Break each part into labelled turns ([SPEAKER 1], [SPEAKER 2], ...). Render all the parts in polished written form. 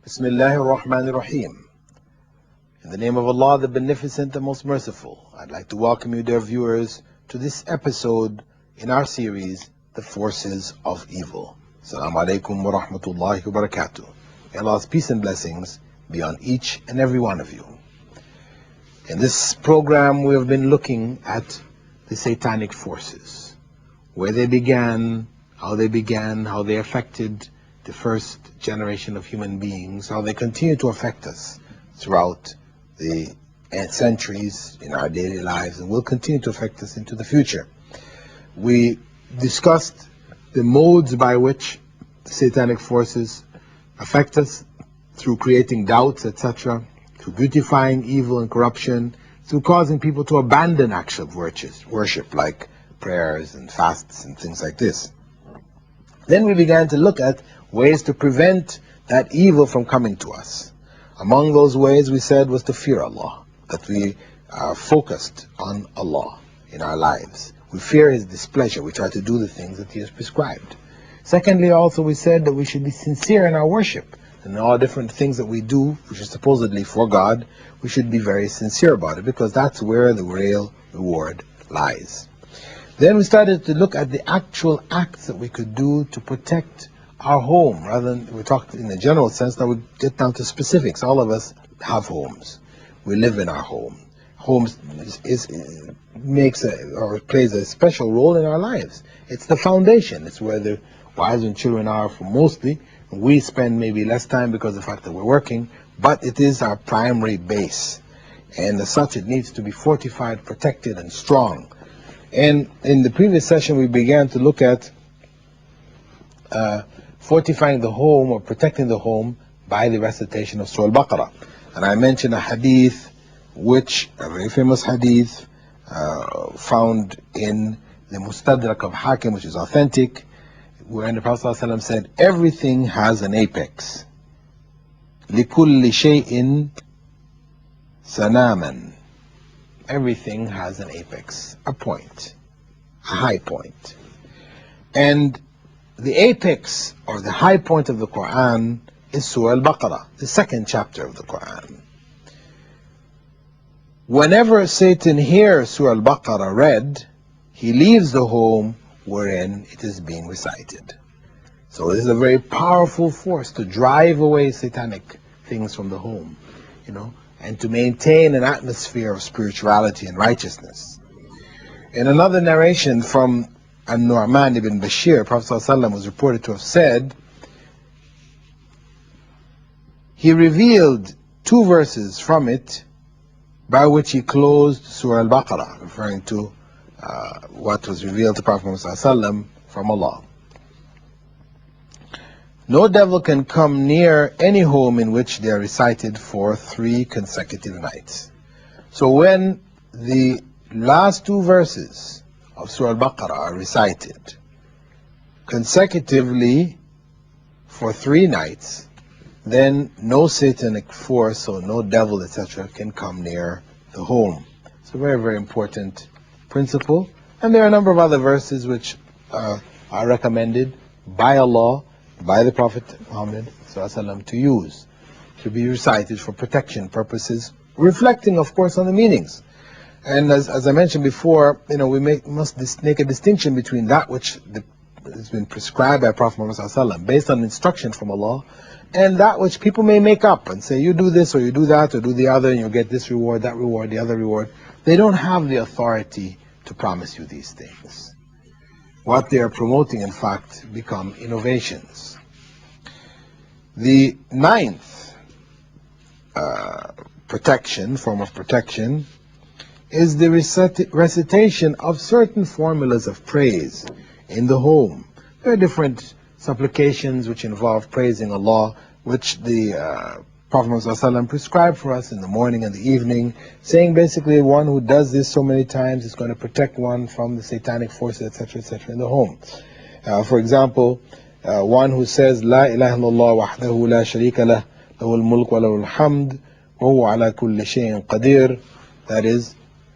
[SPEAKER 1] Bismillah ar-Rahman ar-Rahim. In the name of Allah, the Beneficent, the Most Merciful, I'd like to welcome you, dear viewers, to this episode in our series, The Forces of Evil. Assalamu alaikum wa rahmatullahi wa barakatuh. May Allah's peace and blessings be on each and every one of you. In this program, we have been looking at the satanic forces, where they began, how they affected the first generation of human beings, how they continue to affect us throughout the centuries in our daily lives, and will continue to affect us into the future. We discussed the modes by which the satanic forces affect us, through creating doubts, etc., through beautifying evil and corruption, through causing people to abandon acts of worship like prayers and fasts and things like this. Then we began to look at ways to prevent that evil from coming to us. Among those ways, we said, was to fear Allah, that we are focused on Allah in our lives. We fear His displeasure. We try to do the things that He has prescribed. Secondly, also, we said that we should be sincere in our worship. And all different things that we do, which is supposedly for God, we should be very sincere about it, because that's where the real reward lies. Then we started to look at the actual acts that we could do to protect our home. Rather than, we talked in a general sense, now we get down to specifics. All of us have homes. We live in our home. Homes plays a special role in our lives. It's the foundation. It's where the wives and children are for mostly. We spend maybe less time because of the fact that we're working, but it is our primary base. And as such, it needs to be fortified, protected, and strong. And in the previous session, we began to look at fortifying the home or protecting the home by the recitation of Surah Al-Baqarah. And I mentioned a hadith, a very famous hadith, found in the Mustadrak of Hakim, which is authentic, wherein the Prophet ﷺ said, everything has an apex. لِكُلِّ شَيْءٍ سَنَامًا. Everything has an apex, a point, a high point. And the apex, or the high point of the Quran, is Surah Al-Baqarah, the second chapter of the Quran. Whenever Satan hears Surah Al-Baqarah read, he leaves the home wherein it is being recited. So this is a very powerful force to drive away satanic things from the home, and to maintain an atmosphere of spirituality and righteousness. In another narration from An-Nu'man ibn Bashir, Prophet ﷺ was reported to have said, he revealed 2 verses from it by which he closed Surah Al-Baqarah, referring to what was revealed to Prophet ﷺ from Allah. No devil can come near any home in which they are recited for 3 consecutive nights. So when the last 2 verses of Surah Al-Baqarah are recited consecutively for 3 nights, then no satanic force or no devil, etc., can come near the home. It's a very, very important principle. And there are a number of other verses which are recommended by Allah, by the Prophet Muhammad ﷺ, to use, to be recited for protection purposes, reflecting, of course, on the meanings. And as I mentioned before, we must make a distinction between that which has been prescribed by Prophet Muhammad ﷺ, based on instruction from Allah, and that which people may make up and say, you do this or you do that or do the other, and you'll get this reward, that reward, the other reward. They don't have the authority to promise you these things. What they are promoting, in fact, become innovations. The 9th form of protection is the recitation of certain formulas of praise in the home. There are different supplications which involve praising Allah, which the Prophet ﷺ prescribed for us in the morning and the evening, saying basically one who does this so many times is going to protect one from the satanic forces, etc., etc., in the home. For example, one who says, La ilaha illallah wahdahu la sharika lah, lahul mulk wa lahul hamd, wa huwa ala kulli shay'in qadir. That is,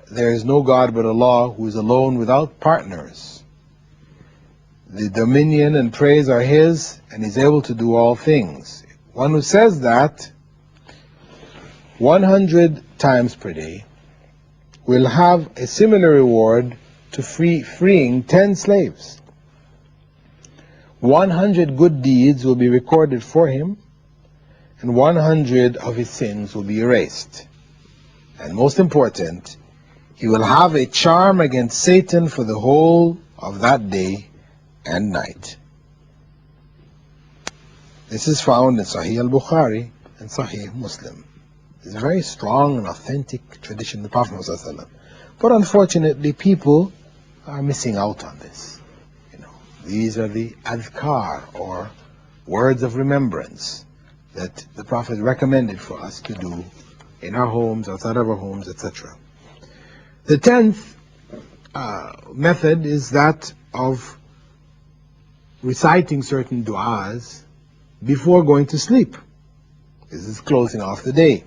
[SPEAKER 1] there is no God but Allah, who is alone without partners. The dominion and praise are His, and He's able to do all things. one who says that 100 times per day will have a similar reward to freeing 10 slaves. 100 good deeds will be recorded for him, and 100 of his sins will be erased. And most important, he will have a charm against Satan for the whole of that day and night. This is found in Sahih al-Bukhari and Sahih Muslim. It's a very strong and authentic tradition of the Prophet ﷺ. But unfortunately, people are missing out on this. These are the adhkar, or words of remembrance, that the Prophet recommended for us to do in our homes, outside of our homes, etc. The 10th method is that of reciting certain du'as before going to sleep. This is closing off the day.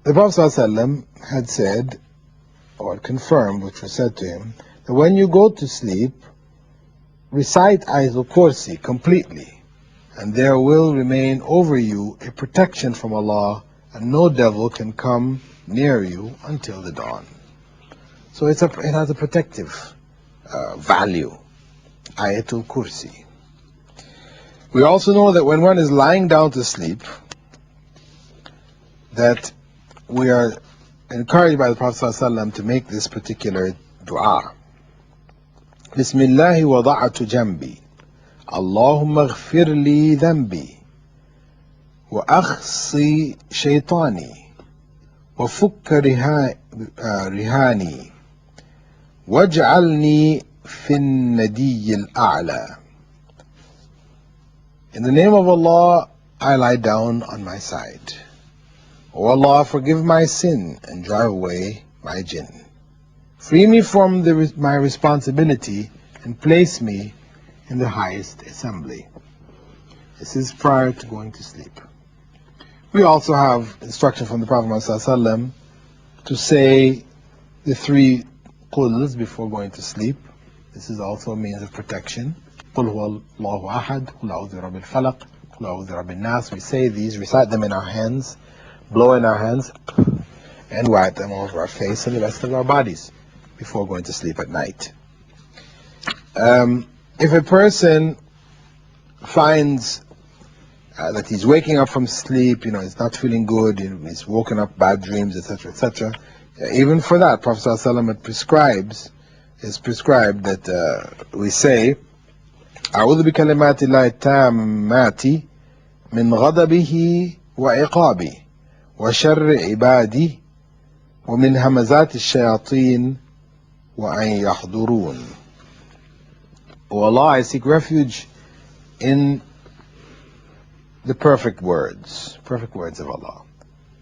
[SPEAKER 1] The Prophet ﷺ had said, or confirmed, which was said to him, that when you go to sleep, recite Ayatul Kursi completely, and there will remain over you a protection from Allah, and no devil can come near you until the dawn. So it has a protective value, Ayatul Kursi. We also know that when one is lying down to sleep, that we are encouraged by the Prophet ﷺ to make this particular dua. Bismillahi wada'atu jambi, Allahumma ighfir li dhanbi, wa akhsi shaytani, wa fukka rihani, waj'alni fin nadiyil a'la. In the name of Allah, I lie down on my side. O Allah, forgive my sin and drive away my jinn. Free me from my responsibility and place me in the highest assembly. This is prior to going to sleep. We also have instruction from the Prophet ﷺ to say the 3 quls before going to sleep. This is also a means of protection. قُلْ هُوَ اللَّهُ أَحَدٌ قُلْ أَعُوذُ بِرَبِّ الْفَلَقِ قُلْ أَعُوذُ بِرَبِّ النَّاسِ. We say these, recite them in our hands, blow in our hands, and wipe them over our face and the rest of our bodies before going to sleep at night. If a person finds that he's waking up from sleep, he's not feeling good, he's woken up bad dreams, etc., etc., even for that, Prophet ﷺ is prescribed that we say, أعوذ بكلمات الله التامات من غضبه وعقابه وشر عبادي ومن همزات الشياطين وأن يحضرون. O Allah, I seek refuge in the perfect words of Allah,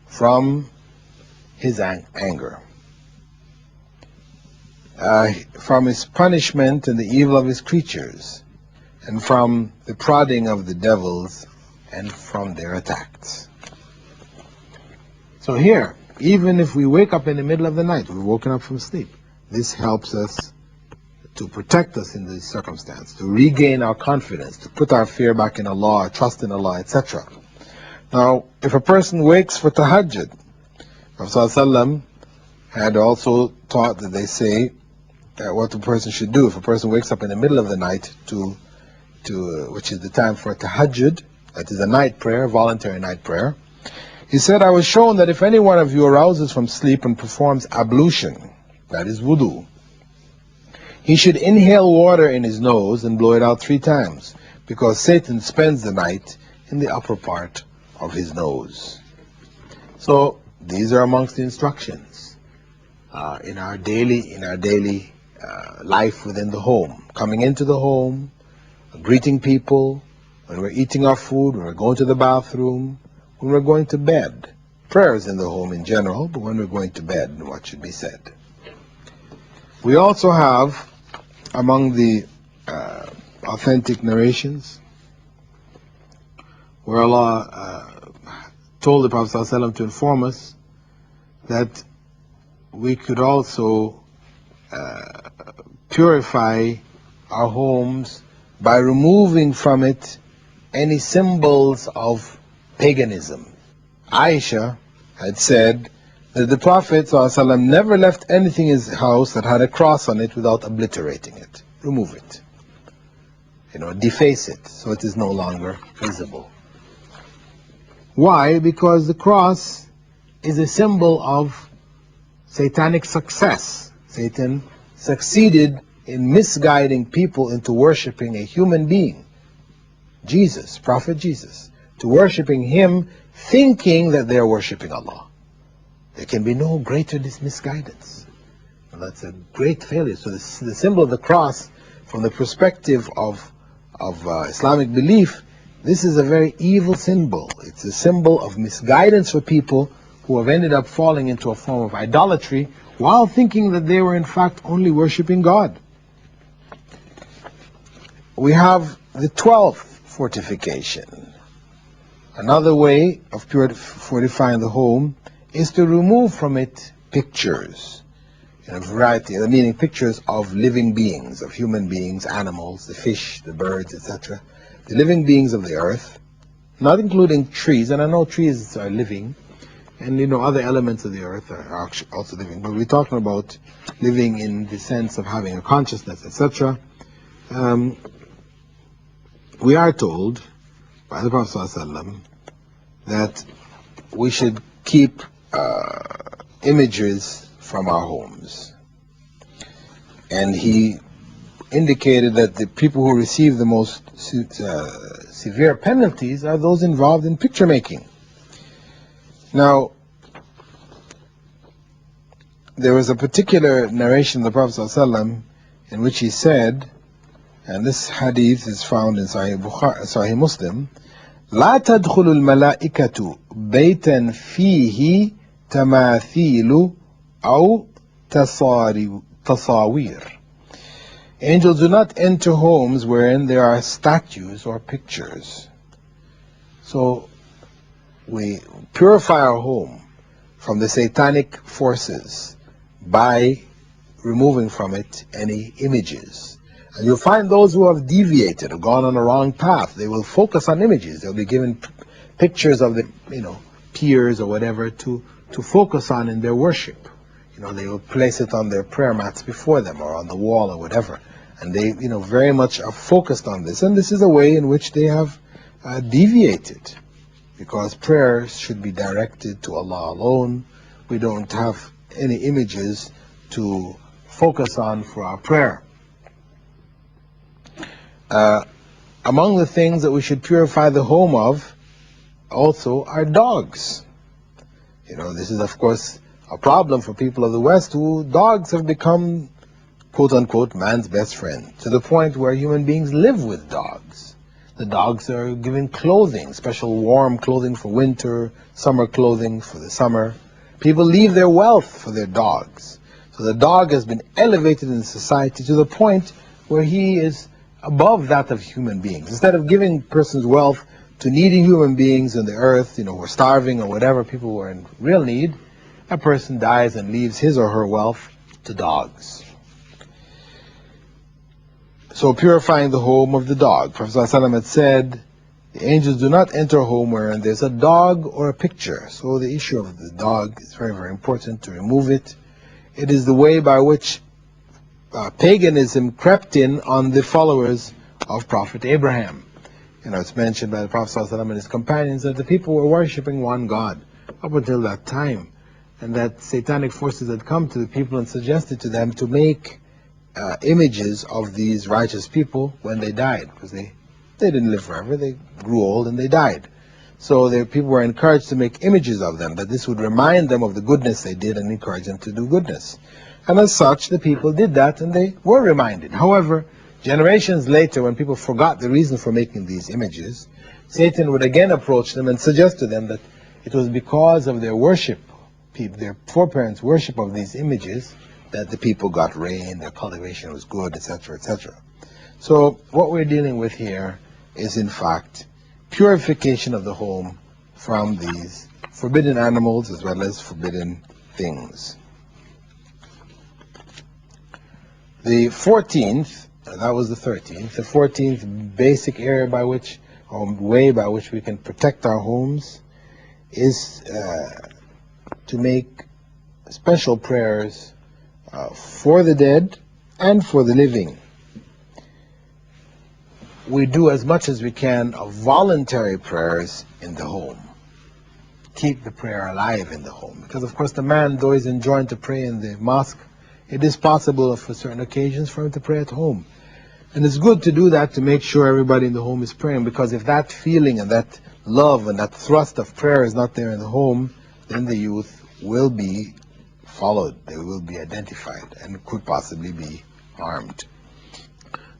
[SPEAKER 1] from His anger, from His punishment and the evil of His creatures, and from the prodding of the devils and from their attacks. So here, even if we wake up in the middle of the night, we've woken up from sleep, this helps us to protect us in this circumstance, to regain our confidence, to put our fear back in Allah, our trust in Allah, etc. Now, if a person wakes for tahajjud, Prophet ﷺ had also taught that they say that what the person should do if a person wakes up in the middle of the night which is the time for tahajjud, that is a night prayer, voluntary night prayer. He said, I was shown that if any one of you arouses from sleep and performs ablution, that is wudu, he should inhale water in his nose and blow it out 3 times, because Satan spends the night in the upper part of his nose. So these are amongst the instructions in our daily life within the home. Coming into the home, greeting people, when we're eating our food, when we're going to the bathroom, when we're going to bed. Prayers in the home in general, but when we're going to bed, what should be said. We also have, among the authentic narrations, where Allah told the Prophet ﷺ to inform us that we could also purify our homes by removing from it any symbols of paganism. Aisha had said that the Prophet ﷺ never left anything in his house that had a cross on it without obliterating it. Remove it. Deface it so it is no longer visible. Why? Because the cross is a symbol of satanic success. Satan succeeded in misguiding people into worshipping a human being, Jesus, Prophet Jesus, to worshipping him thinking that they are worshipping Allah. There can be no greater misguidance. And that's a great failure. So the symbol of the cross, from the perspective of Islamic belief, this is a very evil symbol. It's a symbol of misguidance for people who have ended up falling into a form of idolatry while thinking that they were in fact only worshipping God. We have the 12th fortification. Another way of fortifying the home is to remove from it pictures in a variety, meaning pictures of living beings, of human beings, animals, the fish, the birds, etc. The living beings of the earth, not including trees, and I know trees are living, and other elements of the earth are also living, but we're talking about living in the sense of having a consciousness, etc. We are told by the Prophet ﷺ that we should keep images from our homes. And he indicated that the people who receive the most severe penalties are those involved in picture making. Now, there was a particular narration of the Prophet ﷺ in which he said, and this hadith is found in Sahih Muslim, لا تدخل الملائكة بيتا فيه تماثيل أو تصاوير. Angels do not enter homes wherein there are statues or pictures. So we purify our home from the satanic forces by removing from it any images. And you'll find those who have deviated, have gone on a wrong path, they will focus on images. They'll be given pictures of the, peers or whatever to focus on in their worship. They will place it on their prayer mats before them or on the wall or whatever. And they, very much are focused on this. And this is a way in which they have deviated. Because prayers should be directed to Allah alone. We don't have any images to focus on for our prayer. Among the things that we should purify the home of also are dogs. This is of course a problem for people of the West, who dogs have become, quote unquote, man's best friend, to the point where human beings live with dogs. The dogs are given clothing, special warm clothing for winter, summer clothing for the summer. People leave their wealth for their dogs. So the dog has been elevated in society to the point where he is above that of human beings. Instead of giving persons wealth to needy human beings on the earth, who are starving or whatever, people who are in real need, a person dies and leaves his or her wealth to dogs. So purifying the home of the dog. Prophet ﷺ had said, the angels do not enter a home wherein there's a dog or a picture. So the issue of the dog is very, very important to remove it. It is the way by which paganism crept in on the followers of Prophet Abraham. It's mentioned by the Prophet ﷺ and his companions that the people were worshipping one God up until that time, and that satanic forces had come to the people and suggested to them to make images of these righteous people when they died, because they didn't live forever, they grew old and they died. So people were encouraged to make images of them, that this would remind them of the goodness they did and encourage them to do goodness. And as such, the people did that and they were reminded. However, generations later, when people forgot the reason for making these images, Satan would again approach them and suggest to them that it was because of their worship, their foreparents' worship of these images, that the people got rain, their cultivation was good, etc., etc. So what we're dealing with here is in fact purification of the home from these forbidden animals as well as forbidden things. The 14th, that was the 13th, the 14th basic area by which or way by which we can protect our homes is to make special prayers for the dead and for the living. We do as much as we can of voluntary prayers in the home. Keep the prayer alive in the home. Because of course the man, though he's enjoined to pray in the mosque, it is possible for certain occasions for him to pray at home. And it's good to do that to make sure everybody in the home is praying, because if that feeling and that love and that thrust of prayer is not there in the home, then the youth will be followed, they will be identified and could possibly be harmed.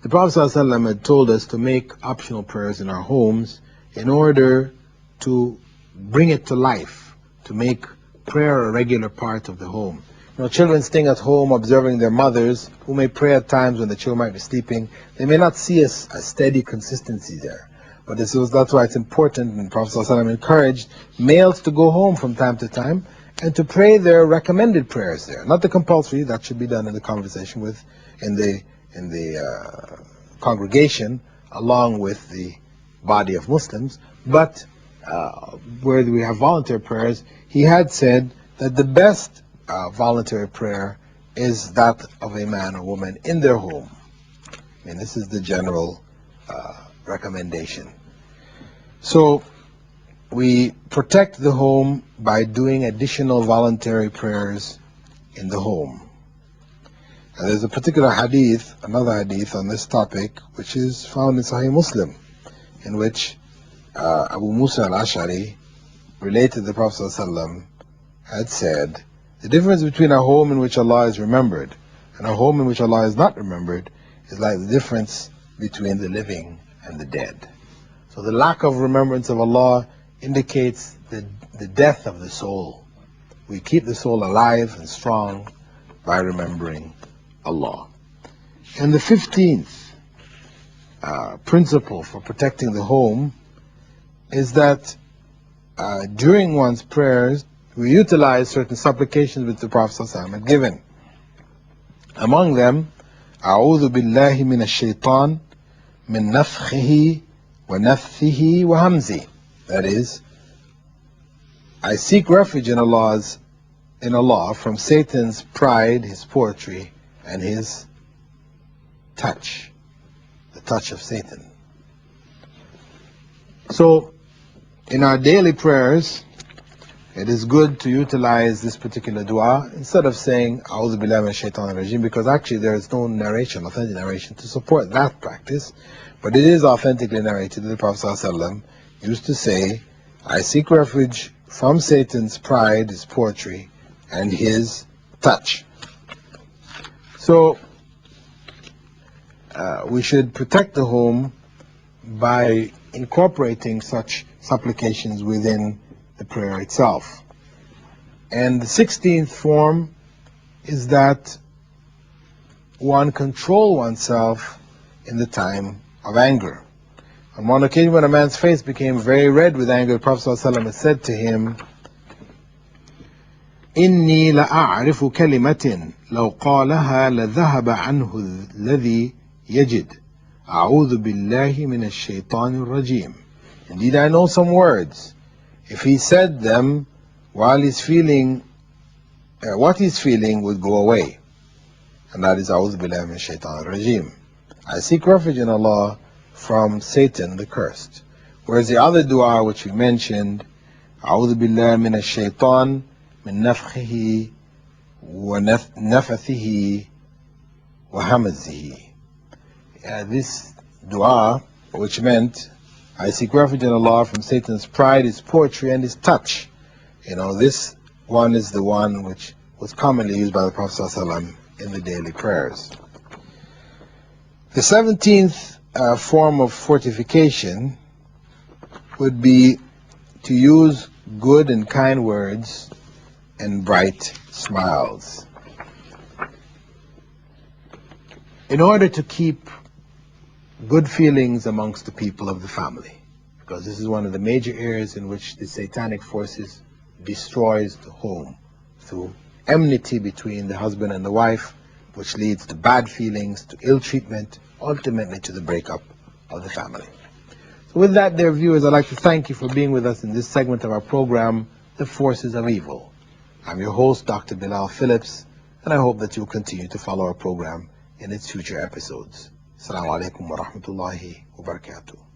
[SPEAKER 1] The Prophet ﷺ had told us to make optional prayers in our homes in order to bring it to life, to make prayer a regular part of the home. You know, children staying at home observing their mothers, who may pray at times when the children might be sleeping, they may not see a steady consistency there. But that's why it's important, and the Prophet ﷺ encouraged males to go home from time to time and to pray their recommended prayers there. Not the compulsory, that should be done in the conversation in the congregation along with the body of Muslims, but where we have voluntary prayers, he had said that the best voluntary prayer is that of a man or woman in their home. I mean, this is the general recommendation. So we protect the home by doing additional voluntary prayers in the home. And there's a particular hadith, another hadith on this topic, which is found in Sahih Muslim, in which Abu Musa al-Ash'ari related the Prophet ﷺ had said, the difference between a home in which Allah is remembered and a home in which Allah is not remembered is like the difference between the living and the dead. So the lack of remembrance of Allah indicates the death of the soul. We keep the soul alive and strong by remembering Allah. And the 15th principle for protecting the home is that during one's prayers, we utilize certain supplications which the Prophet ﷺ had given. Among them, أعوذ بالله من الشيطان من نفخه ونفثه وهمزه. That is, I seek refuge in Allah from Satan's pride, his poetry, and his touch, the touch of Satan. So, in our daily prayers, it is good to utilize this particular dua instead of saying A'udhu Billahi Minash Shaitanir Rajeem, because actually there is no narration, authentic narration to support that practice. But it is authentically narrated that the Prophet ﷺ used to say, I seek refuge from Satan's pride, his poetry, and his touch. So we should protect the home by incorporating such supplications within the prayer itself. And the 16th form is that one control oneself in the time of anger. On one occasion when a man's face became very red with anger, the Prophet ﷺ said to him, إني لأعرف كلمة لو قالها لذهب عنه الذي يجد أعوذ بالله من الشيطان الرجيم. Indeed, I know some words. If he said them while he's feeling, what he's feeling would go away. And that is أعوذ بالله من الشيطان الرجيم. I seek refuge in Allah from Satan the cursed. Whereas the other dua which we mentioned, أعوذ بالله من الشيطان من نفخه ونفثه وهمزه. This dua, which meant I seek refuge in Allah from Satan's pride, his poetry, and his touch. You know, this one is the one which was commonly used by the Prophet ﷺ in the daily prayers. The 17th form of fortification would be to use good and kind words and bright smiles. In order to keep good feelings amongst the people of the family, because this is one of the major areas in which the satanic forces destroys the home through enmity between the husband and the wife, which leads to bad feelings, to ill treatment, ultimately to the breakup of the family. So with that, dear viewers, I'd like to thank you for being with us in this segment of our program, The Forces of Evil. I'm your host, Dr. Bilal Phillips, and I hope that you'll continue to follow our program in its future episodes. Assalamu alaikum wa rahmatullahi wa barakatuh.